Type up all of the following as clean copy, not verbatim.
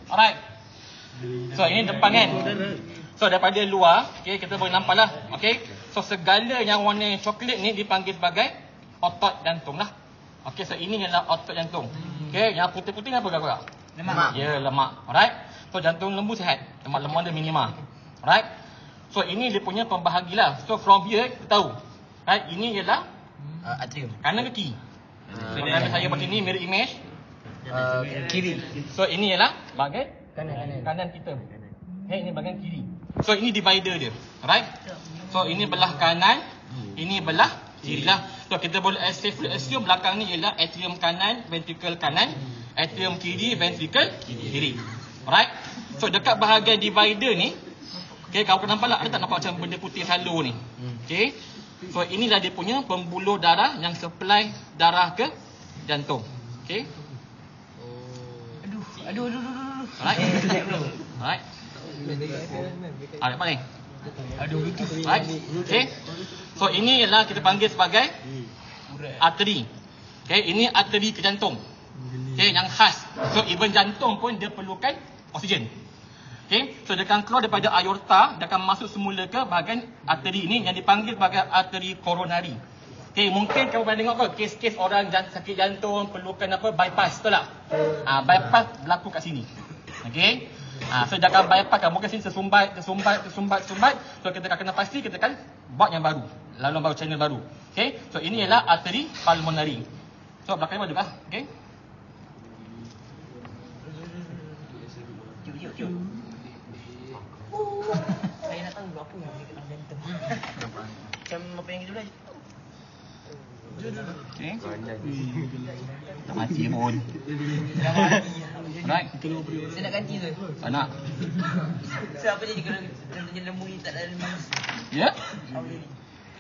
Alright. So ini depan kan. So daripada luar, okay, kita boleh nampak lah. Okay. So segala yang warna coklat ni dipanggil sebagai otot jantung lah. Okay, so ini ialah otot jantung. Okay, yang putih-putih ni apa kak? Lemak. Ya, lemak. Alright. So jantung lembu sihat. Lemak-lemak dia minima. Alright. So ini dia punya pembahagi lah. So from here kita tahu. Right, ini ialah atrium. kanan ke kiri? So kalau saya buat ini mirror image. Kiri. So ini ialah bahagian kanan kita. Okay, ini bahagian kiri. So ini divider dia. Right. So ini belah kanan, ini belah kiri lah. So kita boleh safely assume belakang ni ialah atrium kanan, ventricle kanan, atrium kiri, ventricle kiri. Alright. So dekat bahagian divider ni, okay, kau nampak tak? Ada tak nampak macam benda putih halo ni? Okay. So inilah dia punya pembuluh darah yang supply darah ke jantung. Okay. Aduh. Alright. Alright. Apa ni? Right. Okay. So ini ialah kita panggil sebagai arteri. Okay, ini arteri ke jantung. Okay, yang khas. So even jantung pun dia perlukan oksigen. Okay, so dia akan keluar daripada aorta, dia akan masuk semula ke bahagian arteri ini yang dipanggil sebagai arteri koronari. Okay, mungkin kamu pernah tengok ke kes-kes orang sakit jantung perlukan apa, bypass, betul tak? Bypass berlaku kat sini. Okay, so dia akan bypass kan, mungkin sini tersumbat. So kita akan kena pasti kita akan buat yang baru, laluan baru, channel baru. Okay, so ini ialah arteri pulmonary. So belakang ni juga, okay. Yuk. Saya nak tahu apa yang dia kena jantung. Macam apa yang kita belajar. Okay. Tak mati pun. Right. Saya nak ganti tu. Tak nak. So apa jadi kalau jantung lembu ni tak ada manusia? Ya?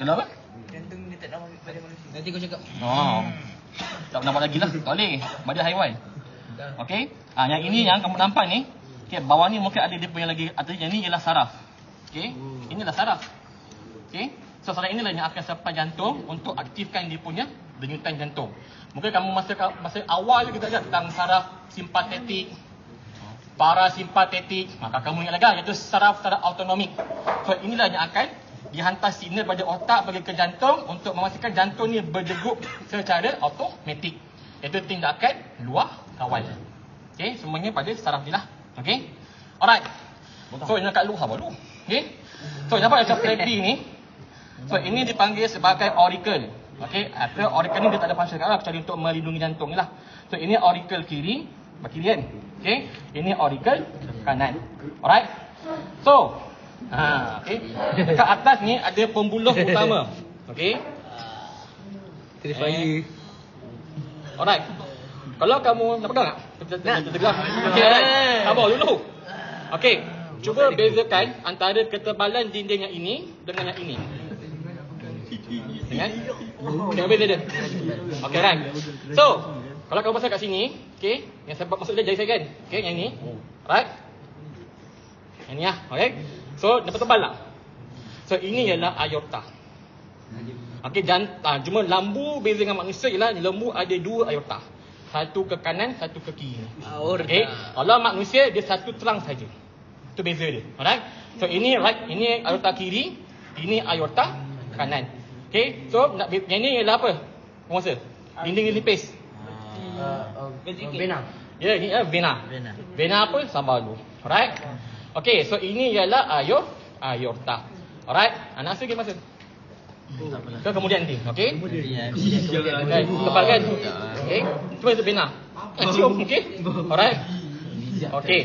Kenapa? Jantung dia tak ada pada manusia. Nanti kau cakap. Tak nampak lagi lah. Tak boleh. Pada haiwan. Okay. Yang ini yang kamu nampak ni. Okay, bawah ni mungkin ada dia punya lagi. Yang ni ialah saraf. Okay. Inilah saraf. Okay. So saraf inilah yang akan supply jantung untuk aktifkan dia punya denyutan jantung. Mungkin kamu masa awal kita ajar tentang saraf simpatetik, parasimpatetik. Maka kamu ingat lagi iaitu saraf-saraf autonomik. So inilah yang akan dihantar signal pada otak bagi ke jantung untuk memastikan jantung ni berdegup secara automatik. Iaitu tindakan luar kawal. Okay, semuanya pada saraf ni lah. Okay. Alright. So ini kat luar baru. Okay. So nampak macam flabby ni. So ini dipanggil sebagai auricle. Okay. Atau auricle ni dia tak ada function lah kecuali untuk melindungi jantung ni lah. So ini auricle kiri. Kiri kan. Okay. Ini auricle kanan. Alright. So okay. Dekat atas ni ada pembuluh utama. Okay. Alright. Kalau kamu nak pegang tak? Tegak. Okey, alright. Sabar dulu. Okey, cuba bezakan antara ketebalan dinding yang ini dengan yang ini. Dengan? Tengok beza dia. Okey, right. So, kalau kamu pasal kat sini, okey, yang sebab masuk dia jari saya kan? Okey, yang ini. Right? Yang ni lah, okey. So, dapat tebal tak? So, ini ialah aorta. Okey, cuma lembu beza dengan manusia ialah lembu ada dua aorta. Satu ke kanan, satu ke kiri. Okay. Kalau manusia dia satu terang saja. Itu beza dia. Alright. So ini right, ini aorta kiri, ini aorta kanan. Okay. So yang ni ialah apa? Penguasa. Dinding nipis. Vena. Ya, ini vena. Vena apa? Sabar dulu. Alright. Okay. So ini ialah aorta. Alright. Anak saya masa. So kemudian nanti, okey? Tepat kan? Okey. Cuba itu bina. Cium, okey? Alright. Okey.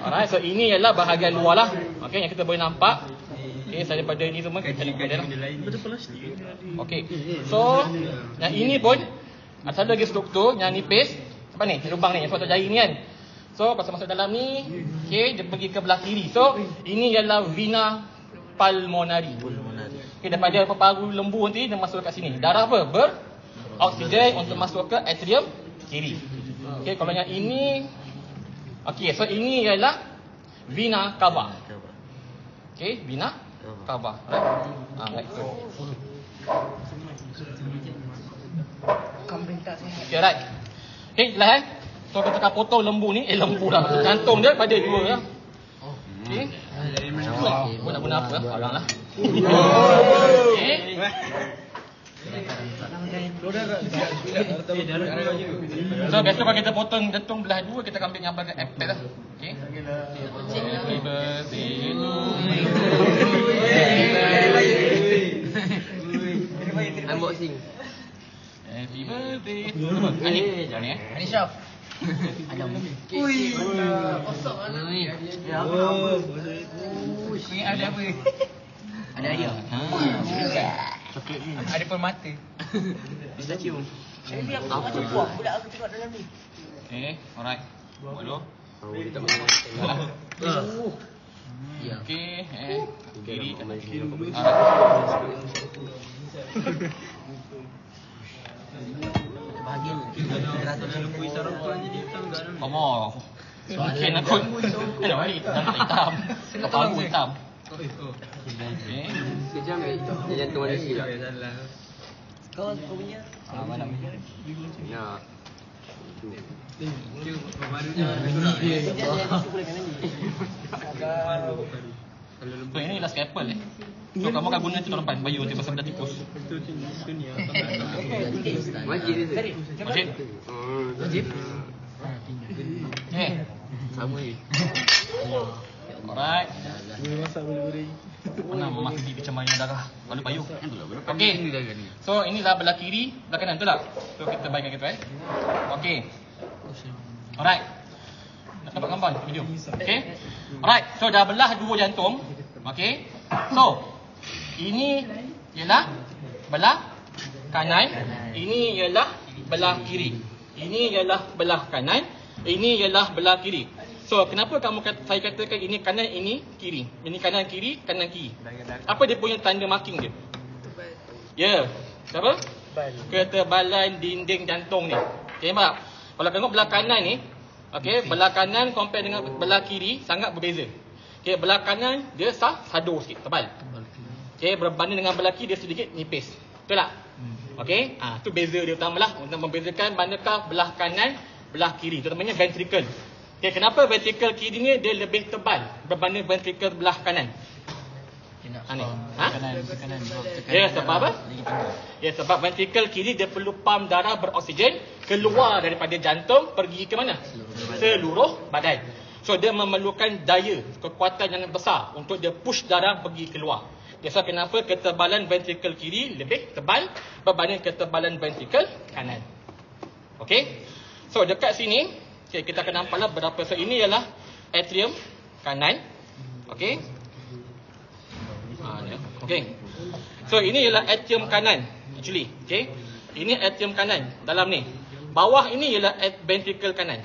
Alright, so ini ialah bahagian luar lah. Okey, yang kita boleh nampak. Okey, saya daripada ni semua kita lihat lah. Okey. So, yang ini pun ada lagi struktur yang nipis. Apa ni? Lubang ni, yang sebab jari ni kan. So, pasal masuk dalam ni, okey, dia pergi ke belah kiri. So, ini ialah vena pulmonary. Okay, daripada paru lembu nanti dia masuk kat sini. Darah apa? Beroksigen untuk masuk ke atrium kiri. Okey, kalau yang ini, okey, so ini ialah vena cava. Okey, vena cava. Right. Kambing tak sihat. Okey, right. Okey, jelas kan? So kita akan potong lembu ni, lembu dah. Jantung dia pada 2 ya. Okey. Buat nak guna apa? Alanglah. Okey. So biasa kalau kita potong jantung belah 2, kita akan ambil yang bagian efek lah. Okey. Happy birthday to you. Unboxing. Happy birthday. Ani, jangan ni. Ani Syaf. Ui. Kosong mana ni? Ya apa? Ui, ada apa? Ada hadiah. Coklat ni. Ada permata. Bisa cium. Ini apa macam buah budak aku tengok dalam ni. Alright. Buat dulu. Kita makan. Ya. Okey, kiri. Bahagian Komor. Mungkin aku. Ada hitam. Kepala hitam. Okey. Kejam ya jantung manusia. Kau punya? Mana ni? Ya. So ini ialah scalpel So kamu akan guna itu tahun depan Bayu nanti pasal benda tikus. Wajib dia. Wajib? Wajib. Sama ni. Alright. Mana mama sendiri macam mana darah pada Bayu. Okey. So inilah belah kiri, belah kanan betul tak? So kita baikkan kita Okey. Alright. Nak dapat gambar video. Okey. Alright. So dah belah 2 jantung. Okey. So ini ialah belah kanan, ini ialah belah kiri. Ini ialah belah kanan, ini ialah belah kiri. So kenapa saya katakan ini kanan, ini kiri. Ini kanan kiri, kanan kiri. Apa dia punya tanda marking dia? Ya. Apa? Ketebalan dinding jantung ni. Okey, nampak? Kalau tengok belah kanan ni, okey, belah kanan compare dengan belah kiri sangat berbeza. Okey, belah kanan dia sado sikit, tebal. Okey, berbanding dengan belah kiri dia sedikit nipis. Betul tak? Okey, tu beza dia utamalah untuk membezakan manakah belah kanan, belah kiri. Itu namanya ventricle. Okey, kenapa ventricle kiri ni dia lebih tebal berbanding ventricle belah kanan? Kanan. Ya, sebab apa? Ya, sebab ventricle kiri dia perlu pam darah beroksigen keluar daripada jantung pergi ke mana? Seluruh badan. So dia memerlukan daya, kekuatan yang besar untuk dia push darah pergi keluar. Biasa kenapa ketebalan ventricle kiri lebih tebal berbanding ketebalan ventricle kanan. Okey. So dekat sini, okay, kita akan nampaklah berapa. So ini ialah atrium kanan. Okey. Okey. So ini ialah atrium kanan actually. Okey. Ini atrium kanan dalam ni. Bawah ini ialah ventricle kanan.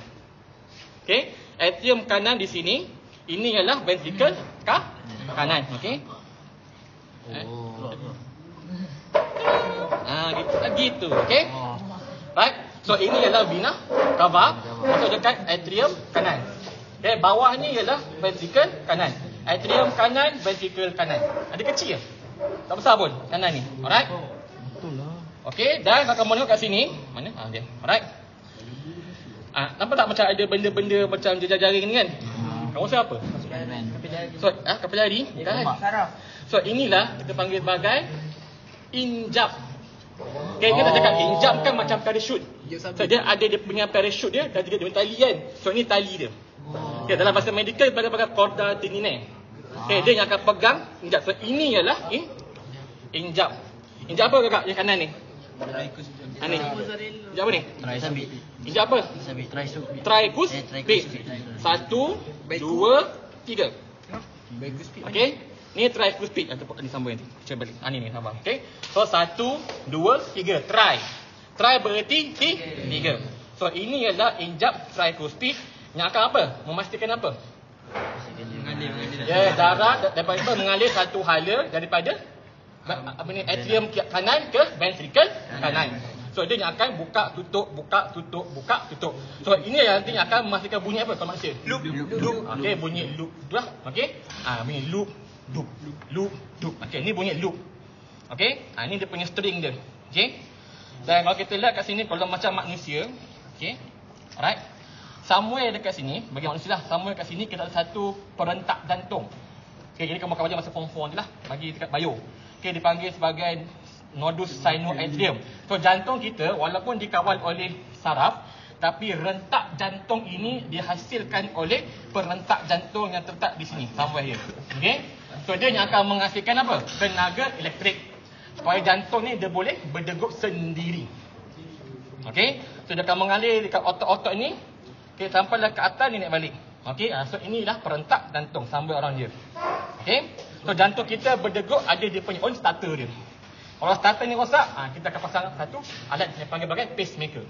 Okey. Atrium kanan di sini, ini ialah ventricle kanan. Okey. Gitu. Okey. Right. So ini ialah vena cava masuk dekat atrium kanan. Okey, bawah ni ialah ventricle kanan. Atrium kanan, ventricle kanan. Ada kecil je. Tak besar pun kanan ni. Alright. Okey, dan kalau kamu tengok kat sini, mana? Dia. Alright. Nampak tak macam ada benda-benda macam jejak-jaring ni kan? Kamu siapa? So, kepala hari? Kan? So, inilah kita panggil sebagai injap. Okay, kita cakap injap kan macam parachute. So, dia ada dia punya parachute dia dan dia punya tali kan? So, ini tali dia. Okay, dalam bahasa medical pakai corda teninae. Okay, dia yang akan pegang injap. So, ini ialah injap. Injap apa kakak yang kanan ni? Ni. Injap apa ni? Trisabit. Injap apa? Tricuspid. 1, 2, 3. Okey. Ni tricuspid atau disambung nanti. Cuba balik. Ni sabar. Okey. So 1, 2, 3. Tri berarti 3. So ini ialah injap tricuspid yang akan apa? Memastikan apa? Mengalir. Ya, darah daripada mengalir satu hala daripada atrium kanan ke ventricle kanan. So dia yang akan buka tutup. So ini yang nanti akan memastikan bunyi apa kalau manusia? Loop. Okey, bunyi loop. Betul tak? Okey. Bunyi loop. Okey, ni bunyi loop. Okey. Ini dia punya string dia. Okey. Dan kalau kita lihat kat sini kalau macam manusia, okey. Alright. somewhere dekat sini, bagi manusia lah, somewhere dekat sini kita ada satu perentak jantung. Okey, jadi kamu akan belajar masa form 4 je lah, bagi dekat bio. Okey, dipanggil sebagai nodus sinoatrium. So jantung kita walaupun dikawal oleh saraf, tapi rentak jantung ini dihasilkan oleh perentak jantung yang terletak di sini, somewhere here. Okey. So dia yang akan menghasilkan apa? Tenaga elektrik. Supaya jantung ni dia boleh berdegup sendiri. Okey. So dia akan mengalir dekat otot-otot ni. Okey, sampailah ke atas ni naik balik. Okey. So inilah perentak jantung, somewhere around here. Okey. So jantung kita berdegup, ada dia punya own starter dia. Kalau starter ni rosak, kita akan pasang satu alat yang panggil sebagai pacemaker.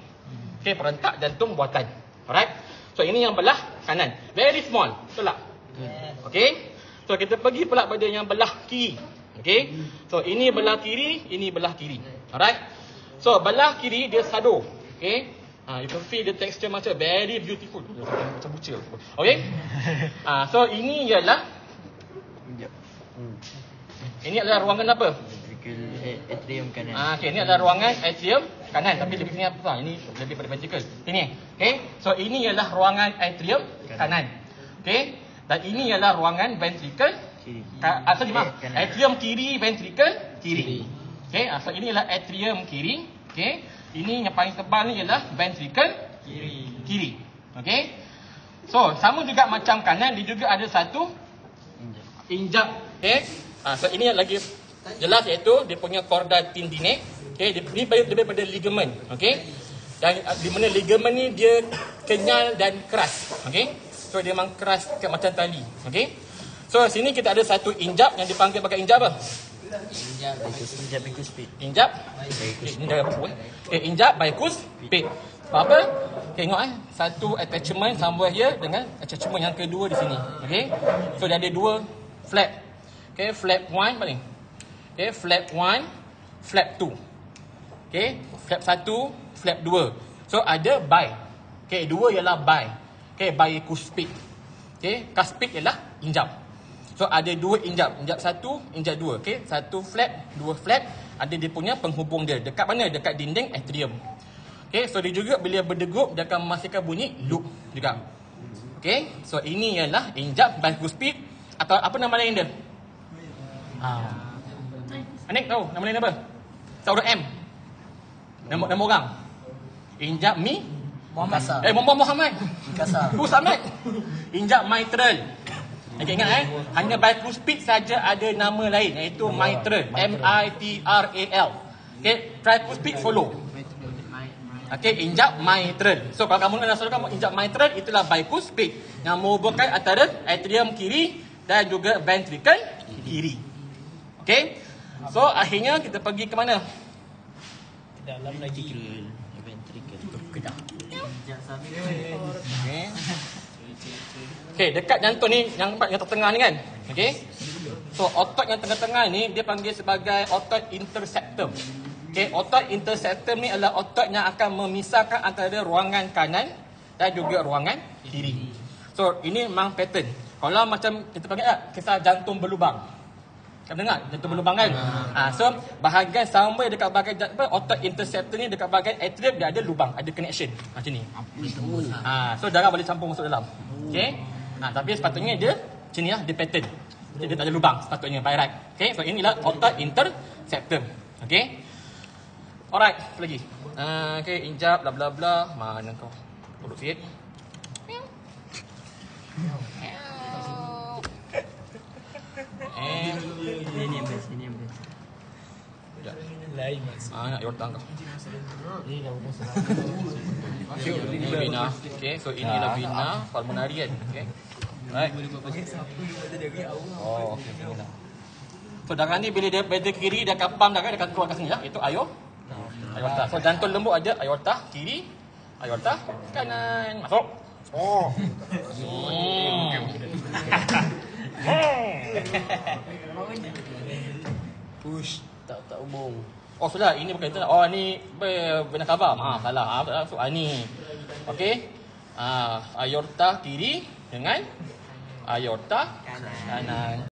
Okey, perentak jantung buatan. Alright. So ini yang belah kanan. Very small. Betul tak? Okey. So kita pergi pula pada yang belah kiri. Okey. So ini belah kiri, ini belah kiri. Alright. So belah kiri dia sado. Okey. You can feel the texture macam very beautiful. Macam bucil. Okey. So ini ialah ini adalah ruangan apa? Atrium kanan. Okey, ini adalah ruangan atrium kanan, tapi lebih sini apa? Ini lebih pada ventricle. Sini. Okey. So ini ialah ruangan atrium kanan. Okey. Dan ini ialah ruangan ventricle kiri. Atrium kiri, ventricle kiri. Okey. So ini ialah atrium kiri. Okey. Ini yang paling tebal ni ialah ventricle kiri. Okey. So sama juga macam kanan, dia juga ada satu injap. Okey. So ini lagi jelas, iaitu dia punya chorda tendinae. Okey, dia lebih pada ligamen. Okey. Dan di mana ligamen ni dia kenyal dan keras. Okey. So dia memang keras macam tali. Okey. So sini kita ada satu injap yang dipanggil sebagai injap apa? Injap bicuspid. Injap. Injap bicuspid. Sebab apa? Tengok satu attachment somewhere here dengan attachment yang kedua di sini. Okey. So dia ada dua flap. Okey, flap 1 paling. Okay, flap 1, flap 2. Okay, flap 1, flap 2. So ada bi. Okay, dua ialah bi. Okay, bicuspid. Okay, cuspid ialah injap. So ada dua injap. Injap 1, injap 2. Okay, satu flap, dua flap. Ada dia punya penghubung dia. Dekat mana? Dekat dinding atrium. Okay, so dia juga bila berdegup, dia akan menghasilkan bunyi loop juga. Okay, so ini ialah injap bicuspid. Atau apa nama lain dia? Anik tahu nama lain apa? Saudara M. Nama orang. Injap Muhammad. Muhammad. Kasar. Ahmad. Injap mitral. Okey, ingat hanya bicuspid saja ada nama lain, iaitu mitral. M-I-T-R-A-L. Okey, tricuspid follow. Okey, injap mitral. So kalau kamu nak saudara kamu injap mitral, itulah bicuspid yang menghubungkan antara atrium kiri dan juga ventricle kiri. Okey. So akhirnya kita pergi ke mana? Dalam lagi ventricle. Kedah. Okey, dekat jantung ni yang tertengah ni kan. Okey. So otot yang tengah-tengah ni dia panggil sebagai otot interseptum. Okey, otot interseptum ni adalah otot yang akan memisahkan antara ruangan kanan dan juga ruangan kiri. So ini memang pattern. Kalau macam kita panggil kisah jantung berlubang. Kamu dengar jantung berlubang kan? So bahagian somewhere dekat bahagian otot interseptum ni dekat bahagian atrium dia ada lubang, ada connection macam ni. So darah boleh campur masuk dalam. Okey. Tapi sepatutnya dia macam ni lah, dia pattern. Dia tak ada lubang sepatutnya by right. Okey, so inilah otot interseptum. Okey. Alright, apa lagi? Okey, injap bla bla bla. Mana kau? Duduk sikit. Ini yang best. Lain mas. Nak aorta kau. Ini vena. Okey, so inilah vena pulmonary kan. Okey. Right. Oh, okey, vena. So darah ni bila dia pada kiri dia akan pump darah, dia akan keluar ke sini lah. Itu aorta. So jantung lembut ada aorta kiri, aorta kanan. Masuk. Oh. Push. Tak hubung. Oh sudah, ini bukan internet. Oh ni vena cava. Salah. So ni. Okey. Aorta kiri dengan aorta kanan.